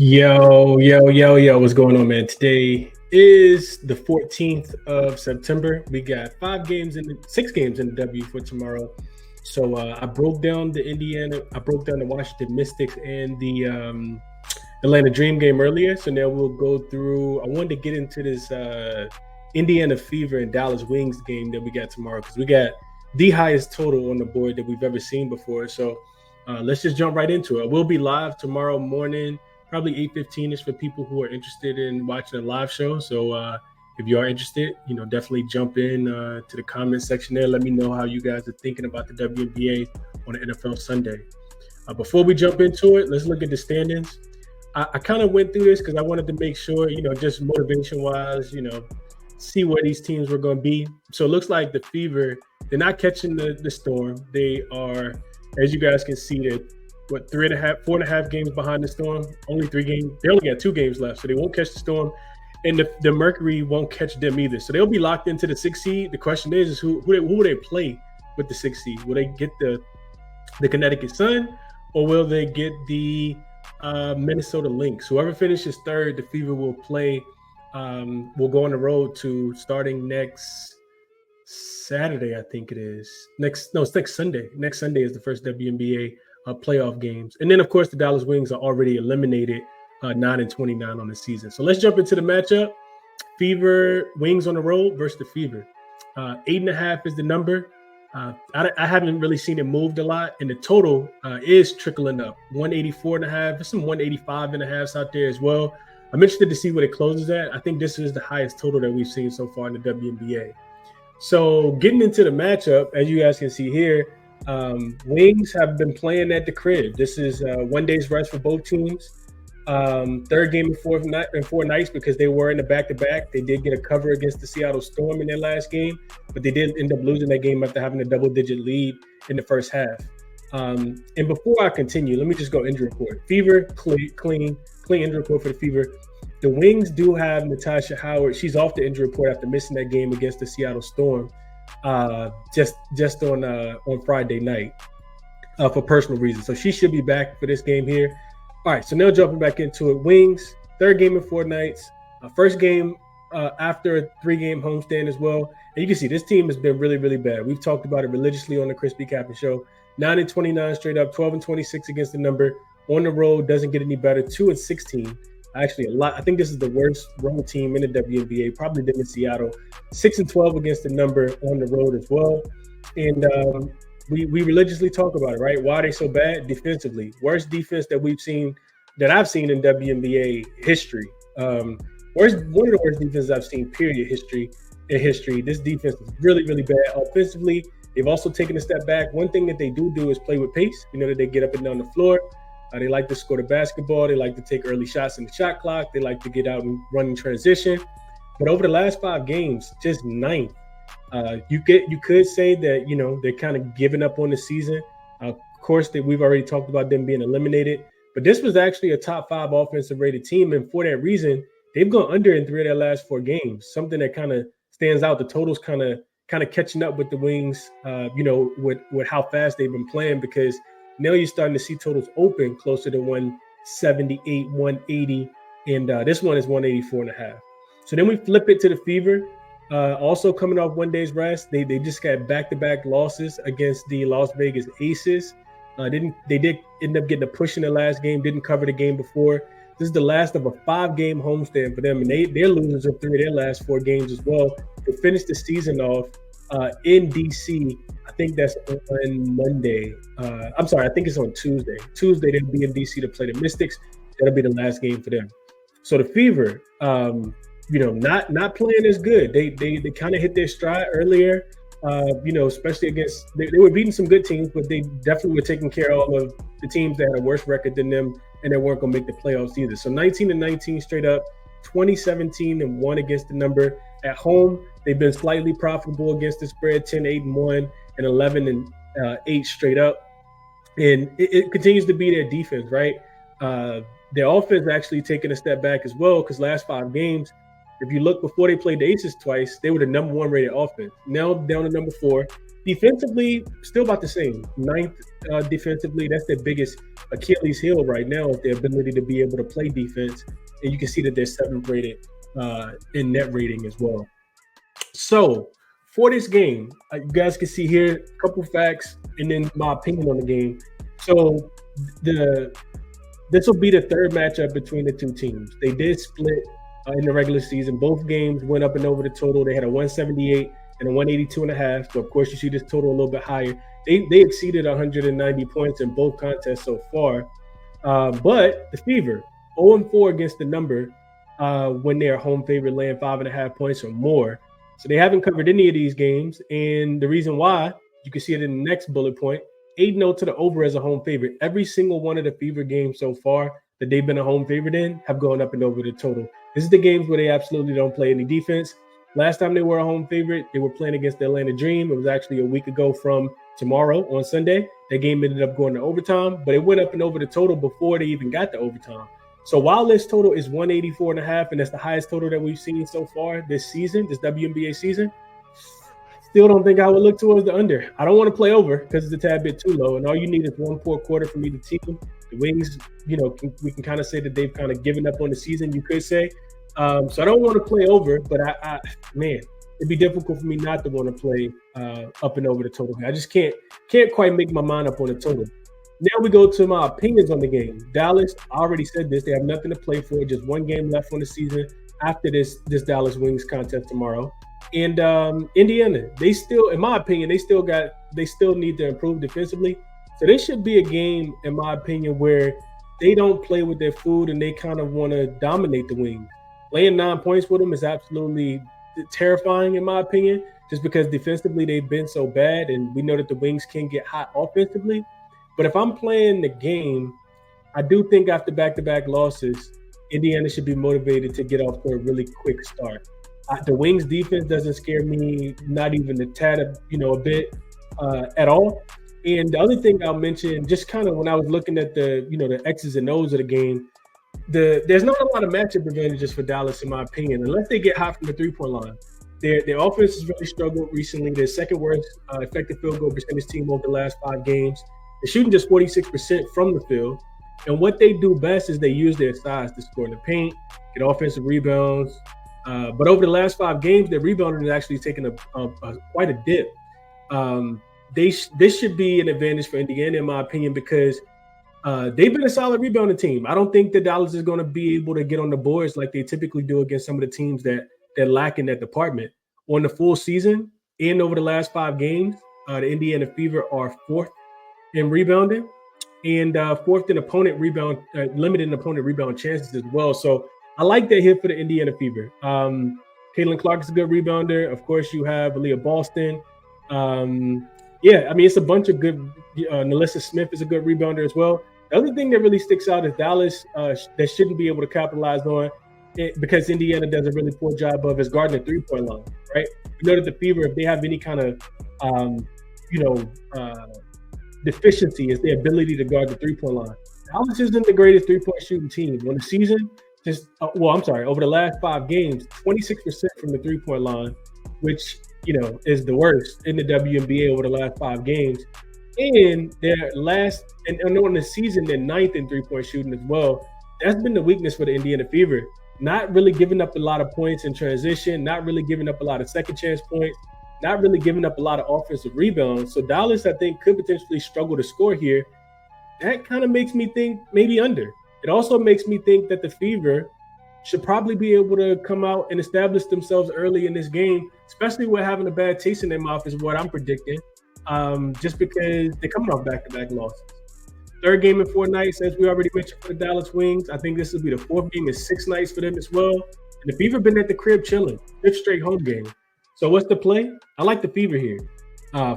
Yo, what's going on, man? Today is the 14th of September. We got 6 games in the W for tomorrow. So I broke down the Washington Mystics and the Atlanta Dream game earlier. So now we'll go through. I wanted to get into this Indiana Fever and Dallas Wings game that we got tomorrow because we got the highest total on the board that we've ever seen before. So let's just jump right into it. We'll be live tomorrow morning, probably 8:15ish for people who are interested in watching a live show. So if you are interested, definitely jump in to the comment section there. Let me know how you guys are thinking about the WNBA on the NFL Sunday. Before we jump into it, let's look at the standings. I kind of went through this because I wanted to make sure, just motivation-wise, see where these teams were going to be. So it looks like the Fever, they're not catching the Storm. They are, as you guys can see, they're 4.5 games behind the Storm. Only 3 games. They only got 2 games left, so they won't catch the Storm. And the Mercury won't catch them either. So they'll be locked into the 6th seed. The question is who will they play with the 6th seed? Will they get the Connecticut Sun, or will they get the Minnesota Lynx? Whoever finishes 3rd, the Fever will play. Will go on the road to starting next Saturday, I think it is. It's next Sunday. Next Sunday is the first WNBA playoff games. And then, of course, the Dallas Wings are already eliminated 9-29 on the season. So let's jump into the matchup. Fever Wings on the road versus the Fever. 8.5 is the number. I haven't really seen it moved a lot, and the total is trickling up. 184.5. There's some 185.5s out there as well. I'm interested to see what it closes at. I think this is the highest total that we've seen so far in the WNBA. So getting into the matchup, as you guys can see here, Wings have been playing at the crib. This is 1 day's rest for both teams. 3rd game in 4 nights because they were in the back-to-back. They did get a cover against the Seattle Storm in their last game, but they did end up losing that game after having a double-digit lead in the first half. And before I continue, let me just go injury report. Fever, clean injury report for the Fever. The Wings do have Natasha Howard. She's off the injury report after missing that game against the Seattle Storm just on Friday night for personal reasons. So she should be back for this game here. All right, so now jumping back into it. Wings, 3rd game in 4 nights. First game after a 3-game homestand as well. And you can see this team has been really, really bad. We've talked about it religiously on the ChrisBeCappinn Show. 9-29 straight up, 12-26 against the number. On the road, doesn't get any better. 2-16. Actually, a lot. I think this is the worst road team in the WNBA, probably them in Seattle. 6-12 against the number on the road as well. And we religiously talk about it, right? Why are they so bad defensively? Worst defense that I've seen in WNBA history. One of the worst defenses I've seen, period, in history. This defense is really, really bad offensively. They've also taken a step back. One thing that they do is play with pace. That they get up and down the floor. They like to score the basketball. They like to take early shots in the shot clock. They like to get out and run in transition. But over the last 5 games, just 9th. You could say that, they're kind of giving up on the season. Of course, we've already talked about them being eliminated. But this was actually a top 5 offensive rated team. And for that reason, they've gone under in 3 of their last 4 games. Something that kind of stands out. The total's kind of catching up with the Wings, with how fast they've been playing, because now you're starting to see totals open closer to 178, 180, and this one is 184.5. So then we flip it to the Fever, also coming off 1 day's rest. They just got back-to-back losses against the Las Vegas Aces. They did end up getting a push in the last game, didn't cover the game before. This is the last of a 5-game homestand for them, and they're losers of 3 of their last 4 games as well. They finished the season off in DC. I think that's on Monday. I think it's on Tuesday. Tuesday they'll be in DC to play the Mystics. That'll be the last game for them. So the Fever, not playing as good. They kind of hit their stride earlier. Especially against they were beating some good teams, but they definitely were taking care of all of the teams that had a worse record than them, and they weren't going to make the playoffs either. So 19-19 straight up, 20-17-1 against the number. At home, they've been slightly profitable against the spread, 10-8-1 and 11-8 straight up. And it continues to be their defense, right? Their offense actually taking a step back as well, because last 5 games, if you look before they played the Aces twice, they were the number 1 rated offense. Now down to number 4. Defensively, still about the same. Ninth defensively, that's their biggest Achilles heel right now is their ability to be able to play defense. And you can see that they're seventh rated in net rating as well. So for this game, you guys can see here a couple facts and then my opinion on the game. So the this will be the third matchup between the two teams. They did split in the regular season. Both games went up and over the total. They had a 178 and a 182.5. So of course you see this total a little bit higher. They exceeded 190 points in both contests so far. But the Fever 0-4 against the number when they're home favorite, laying 5.5 points or more. So they haven't covered any of these games, and the reason why, you can see it in the next bullet point. 8-0 to the over as a home favorite. Every single one of the Fever games so far that they've been a home favorite in have gone up and over the total. This is the games where they absolutely don't play any defense. Last time they were a home favorite, they were playing against the Atlanta Dream. It was actually a week ago from tomorrow on Sunday. That game ended up going to overtime, but it went up and over the total before they even got to overtime. So while this total is 184.5, and that's the highest total that we've seen so far this season, this WNBA season, still don't think I would look towards the under. I don't want to play over because it's a tad bit too low, and all you need is one poor quarter from either team. The Wings, we can kind of say that they've kind of given up on the season, you could say. So I don't want to play over, but man, it'd be difficult for me not to want to play up and over the total. I just can't quite make my mind up on the total. Now we go to my opinions on the game. Dallas, I already said this, they have nothing to play for, just one game left on the season after this Dallas Wings contest tomorrow. And Indiana, they still, in my opinion, they still need to improve defensively. So this should be a game, in my opinion, where they don't play with their food and they kind of want to dominate the Wings. Laying 9 points with them is absolutely terrifying, in my opinion, just because defensively they've been so bad, and we know that the Wings can get hot offensively. But if I'm playing the game, I do think after back-to-back losses, Indiana should be motivated to get off to a really quick start. The Wings defense doesn't scare me, not even a tad, a bit at all. And the other thing I'll mention, just kind of when I was looking at the X's and O's of the game, there's not a lot of matchup advantages for Dallas, in my opinion, unless they get hot from the three-point line. Their offense has really struggled recently. They're second worst effective field goal percentage team over the last 5 games. They're shooting just 46% from the field. And what they do best is they use their size to score in the paint, get offensive rebounds. But over the last 5 games, their rebounding has actually taken quite a dip. This should be an advantage for Indiana, in my opinion, because they've been a solid rebounding team. I don't think that Dallas is going to be able to get on the boards like they typically do against some of the teams that lack in that department. On the full season and over the last 5 games, the Indiana Fever are 4th in rebounding and 4th in opponent rebound, limited opponent rebound chances as well. So I like that hit for the Indiana Fever. Caitlin Clark is a good rebounder. Of course, you have Aaliyah Boston. It's a bunch of good. Nalissa Smith is a good rebounder as well. The other thing that really sticks out is Dallas that shouldn't be able to capitalize on it because Indiana does a really poor job of is guarding the three-point line, right? You know that the Fever, if they have any kind of, deficiency, is their ability to guard the three-point line. Dallas isn't the greatest three-point shooting team. On the season, over the last 5 games, 26% from the three-point line, which, is the worst in the WNBA over the last 5 games. And on the season, they're 9th in three-point shooting as well. That's been the weakness for the Indiana Fever. Not really giving up a lot of points in transition, not really giving up a lot of second chance points, not really giving up a lot of offensive rebounds. So Dallas, I think, could potentially struggle to score here. That kind of makes me think maybe under. It also makes me think that the Fever should probably be able to come out and establish themselves early in this game, especially with having a bad taste in their mouth is what I'm predicting, just because they're coming off back-to-back losses. 3rd game in 4 nights, as we already mentioned for the Dallas Wings. I think this will be the 4th game in 6 nights for them as well. And the Fever been at the crib chilling, 5th straight home game. So what's the play? I like the Fever here.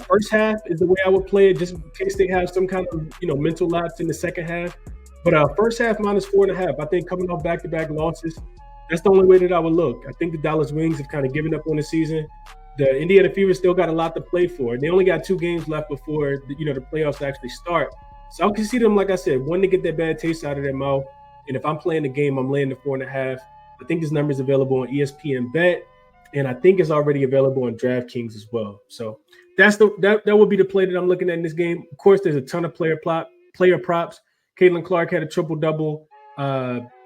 First half is the way I would play it, just in case they have some kind of mental lapse in the second half. But first half -4.5. I think coming off back-to-back losses, that's the only way that I would look. I think the Dallas Wings have kind of given up on the season. The Indiana Fever still got a lot to play for. They only got 2 games left before the playoffs actually start. So I can see them, like I said, wanting to get that bad taste out of their mouth. And if I'm playing the game, I'm laying the 4.5. I think this number is available on ESPN Bet, and I think it's already available on DraftKings as well. So that would be the play that I'm looking at in this game. Of course, there's a ton of player props. Caitlin Clark had a triple-double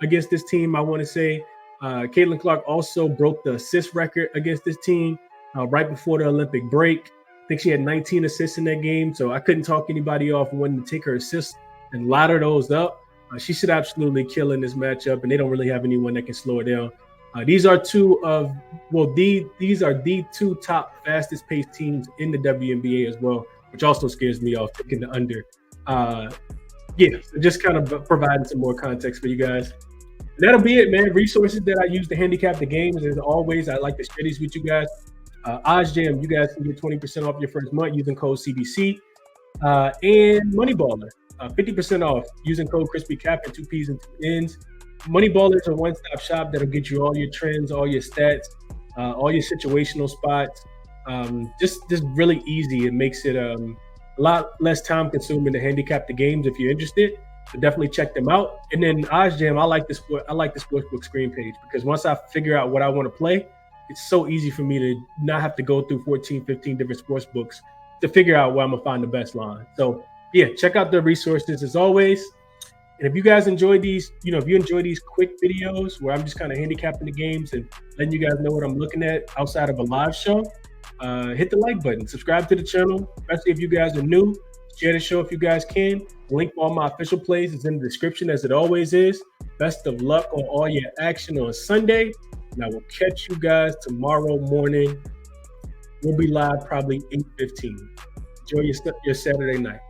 against this team, I want to say. Caitlin Clark also broke the assist record against this team right before the Olympic break. I think she had 19 assists in that game, so I couldn't talk anybody off wanting to take her assists and ladder those up. She should absolutely kill in this matchup, and they don't really have anyone that can slow her down. These are these are the two top fastest paced teams in the WNBA as well, which also scares me off picking the under. So just kind of providing some more context for you guys. And that'll be it, man. Resources that I use to handicap the games. As always, I like to share these with you guys. OddsJam, you guys can get 20% off your first month using code CBC. And Moneyballer, 50% off using code ChrisBeCappinn, 2 P's and 2 N's. Moneyballer is a one-stop shop that'll get you all your trends, all your stats, all your situational spots. Just really easy. It makes it a lot less time consuming to handicap the games if you're interested. So definitely check them out. And then OddsJam, I like the sportsbook screen page because once I figure out what I want to play, it's so easy for me to not have to go through 14, 15 different sports books to figure out where I'm gonna find the best line. So yeah, check out the resources as always. And if you guys enjoy these, if you enjoy these quick videos where I'm just kind of handicapping the games and letting you guys know what I'm looking at outside of a live show, hit the like button, subscribe to the channel, especially if you guys are new. Share the show if you guys can. Link for all my official plays is in the description as it always is. Best of luck on all your action on Sunday. And I will catch you guys tomorrow morning. We'll be live probably 8:15. Enjoy your Saturday night.